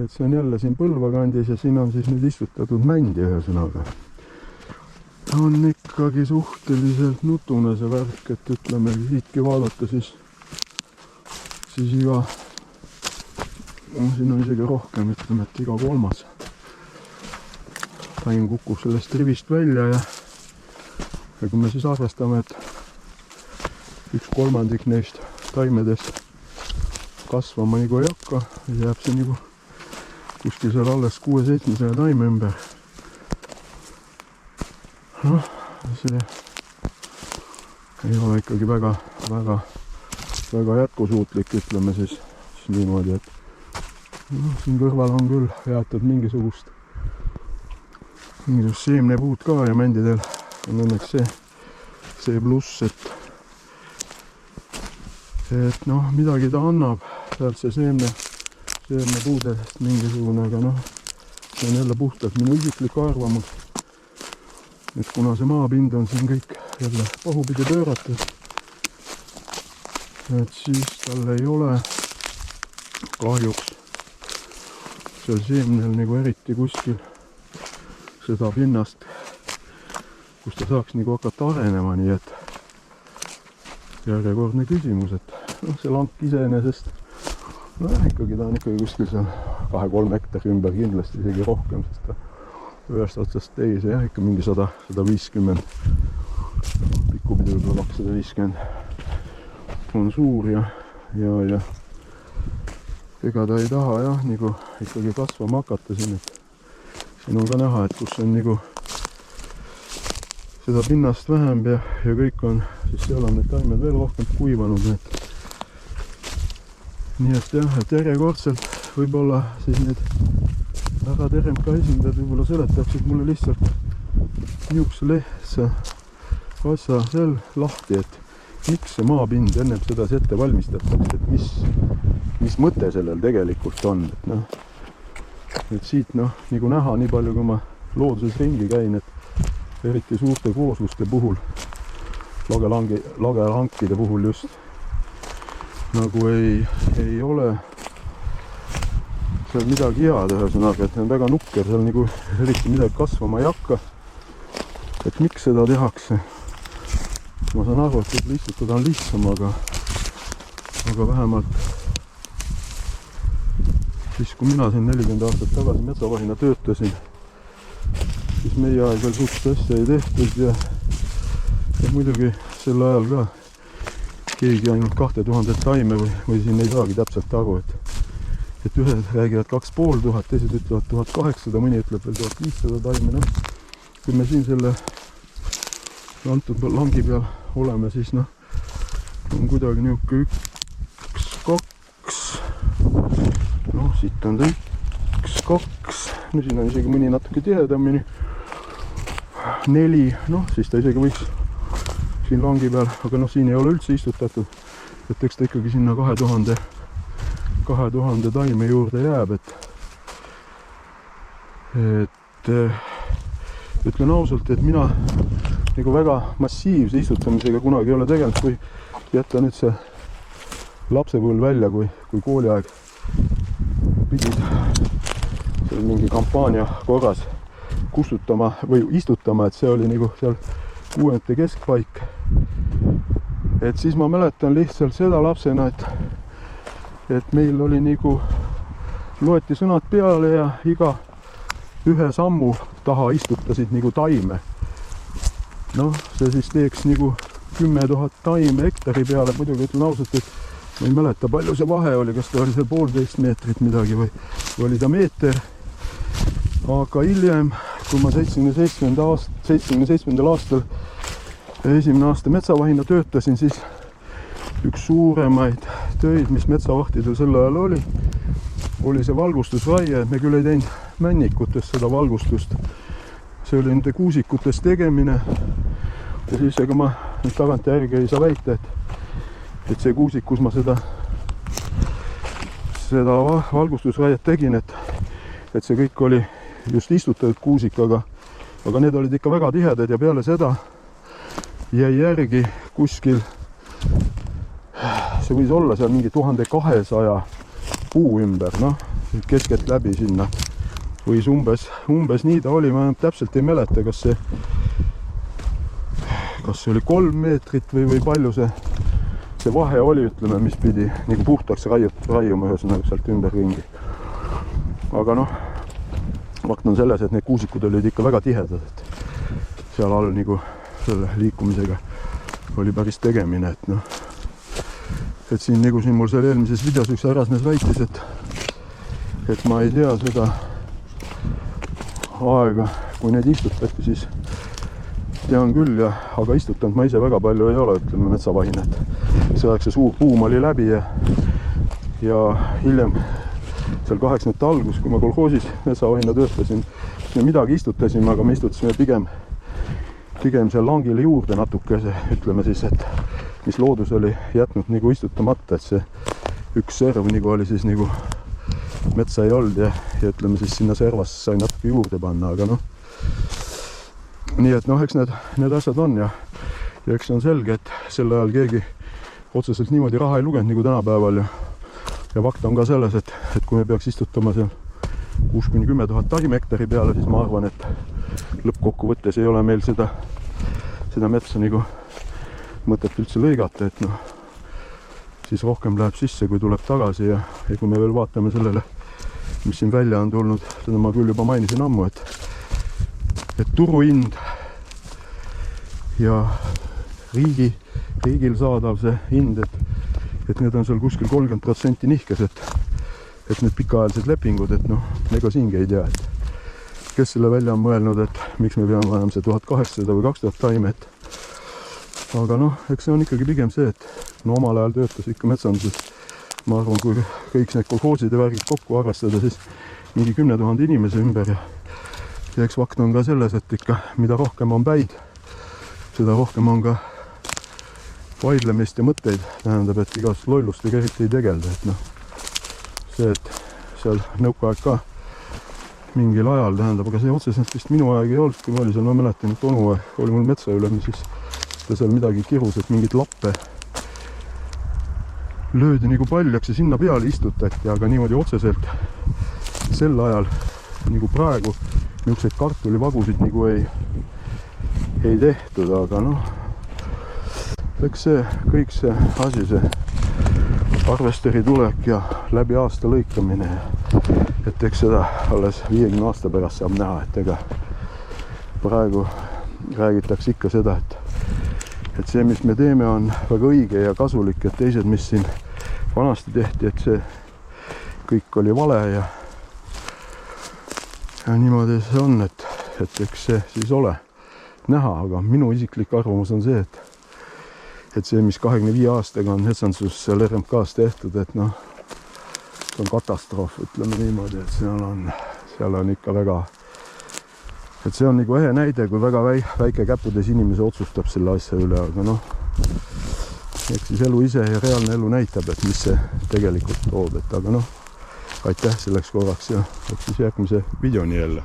et see on jälle siin Põlva kandis ja siin on siis nüüd istutatud mändi ühesõnaga. On ikkagi suhteliselt nutune see värk, et ütleme siitki vaadata siis iga, siin on isegi rohkem, ütleme, et iga kolmas taim kukub sellest rivist välja ja kui me siis arvestame, et 1/3 neist taimedest kasvama nagu ei hakka, jääb see nagu kuskil seal alles 600-700 taime ümber. Noh, see ei ole ikkagi väga jätkusuutlik, ütleme siis niimoodi, et siin kõrval on küll jäetud mingisugust seemnepuud ka ja mändidel on õnneks see pluss, et noh, midagi ta annab sealt see seemnepuudest mingisugune, aga noh, see on jälle puhtalt minu isiklik arvamus, et kuna see maapind on siin kõik jälle pahupidi pööratud, et siis tal ei ole kahjuks seal seemnel nagu eriti kuskil seda pinnast, kus ta saaks nagu hakata arenema, nii et järjekordne küsimus, et noh, see lank iseenesest ikkagi ta on ikkagi kuskil seal 2-3 hektari ümber kindlasti isegi rohkem, sest ta ühest otsast teise jah, ikka mingi 150 pikkupidi võib-olla 250 on suur ja ega ta ei taha jah, nagu ikkagi kasvama hakata siin, et siin on ka näha, et kus on nagu seda pinnast vähem ja kõik on, siis seal on need taimed veel rohkem kuivanud, nii et jah, et järjekordselt võib-olla siis need härrad RMK esindajad võib-olla seletaksid mulle lihtsalt niisuguse lihtsa asja seal lahti, et miks see maapind ennem sedasi ette valmistatakse, et mis mõte sellel tegelikult on, et noh, et siit noh, nagu näha, nii palju kui ma looduses ringi käin, et eriti suurte koosluste puhul, lagerankide puhul just, nagu ei ole seal midagi head ühesõnaga, et on väga nukker, seal nagu eriti midagi kasvama ei hakka. Et miks seda tehakse? Ma saan aru, et istutada on lihtsam, aga vähemalt siis kui mina siin 40 aastat tagasi metsavahina töötasin, siis meie aeg veel suhteliselt asja ei tehtud ja muidugi sel ajal ka keegi ainult 2000 taime või siin ei saagi täpselt aru, et ühed räägivad 2500, teised ütlevad 1800, mõni ütleb veel 1500 taime, noh, kui me siin selle antud langi peal oleme, siis noh, on kuidagi niisugune 1, 2, noh, siit on ta 1, 2, no siin on isegi mõni natuke tihedamini, 4, noh, siis ta isegi võiks siin langi peal, aga noh, siin ei ole üldse istutatud, et eks ta ikkagi sinna 2000 taime juurde jääb, et ütlen ausalt, et mina nagu väga massiivse istutamisega kunagi ei ole tegelenud, kui jätta nüüd see lapsepõlv välja, kui kooliaeg pidid seal mingi kampaania korras kustutama või istutama, et see oli nagu seal 6. keskpaik, et siis ma mäletan lihtsalt seda lapsena, et meil oli nagu loeti sõnad peale ja iga ühe sammu taha istutasid nagu taime. Noh, see siis teeks nagu 10 000 taime hektari peale, muidugi ütlen ausalt, et ma ei mäleta, palju see vahe oli, kas ta oli seal 1,5 meetrit midagi või oli ta meeter, aga hiljem, kui ma 77. aastal esimene aasta metsavahina töötasin, siis üks suuremaid töid, mis metsavahtidel sel ajal oli see valgustusraie, et me küll ei teinud männikutest seda valgustust. See oli nende kuusikutest tegemine ja siis ega ma tagantjärgi ei saa väita, et see kuusik, kus ma seda valgustusraiet tegin, et see kõik oli just istutatud kuusik, aga need olid ikka väga tihedad ja peale seda jäi järgi kuskil, see võis olla seal mingi 1200 puu ümber, noh, keskelt läbi sinna. Võis umbes nii ta oli, ma täpselt ei mäleta, kas see oli 3 meetrit või palju see vahe oli, ütleme, mis pidi nagu puhtaks raiuma ühesõnaga sealt ümberringi. Aga noh, fakt on selles, et need kuusikud olid ikka väga tihedad, et seal all nagu selle liikumisega oli päris tegemine, et noh, et siin nagu siin mul seal eelmises videos üks härrasmees väitis, et ma ei tea seda aega, kui neid istutati, siis tean küll, aga istutanud ma ise väga palju ei ole, ütleme, metsavahinet. See aeg see suur buum oli läbi ja hiljem seal 80-ndate algus, kui ma kolhoosis metsavahina töötasin, me midagi istutasime, aga me istutasime pigem seal langile juurde natukese, ütleme siis, et mis loodus oli jätnud nagu istutamata, et see üks serv nagu oli siis nagu metsa ei olnud ja ütleme siis sinna servasse sai natuke juurde panna, aga noh, nii et noh, eks need asjad on ja eks on selge, et sel ajal keegi otseselt niimoodi raha ei lugenud nagu tänapäeval ja fakt on ka selles, et kui me peaks istutama seal 6-10 000 taimhektari peale, siis ma arvan, et lõppkokkuvõttes ei ole meil seda metsa nagu mõtet üldse lõigata, et noh, siis rohkem läheb sisse, kui tuleb tagasi ja kui me veel vaatame sellele, mis siin välja on tulnud, seda ma küll juba mainisin ammu, et turuhind ja riigil saadav see hind, et need on seal kuskil 30% nihkes, et need pikaajalised lepingud, et noh, ega siingi ei tea, et kes selle välja on mõelnud, et miks me peame olema see 1800 või 2000 taimet. Aga noh, eks see on ikkagi pigem see, et no omal ajal töötas ikka metsanduses, ma arvan, kui kõik need kolhooside värgid kokku arvestada, siis mingi 10 000 inimese ümber ja eks fakt on ka selles, et ikka mida rohkem on päid, seda rohkem on ka vaidlemist ja mõtteid, tähendab, et igast lollustega eriti ei tegelda, et noh, see, et seal nõukaaeg ka mingil ajal, tähendab, aga see otseselt vist minu aeg ei olnud, kui ma oli seal, ma mäletan, et onu oli mul metsa üle, siis ta seal midagi kirus, et mingid lappe löödi nagu paljaks ja sinna peale istutati, aga niimoodi otseselt sel ajal nagu praegu niisuguseid kartulivagusid nagu ei tehtud, aga noh, eks see kõik see asi, see harvesteri tulek ja läbi aasta lõikamine, et eks seda alles 50 aasta pärast saab näha, et ega praegu räägitakse ikka seda, et see, mis me teeme, on väga õige ja kasulik, et teised, mis siin vanasti tehti, et see kõik oli vale ja niimoodi see on, et eks see siis ole näha, aga minu isiklik arvamus on see, et see, mis 25 aastaga on metsanduses seal RMK-s tehtud, et noh, see on katastroof, ütleme niimoodi, et seal on ikka väga, et see on nagu ehe näide, kui väga väike käpudes inimese otsustab selle asja üle, aga noh, eks siis elu ise ja reaalne elu näitab, et mis see tegelikult toob, et aga noh, aitäh selleks korraks ja siis järgmise videoni jälle.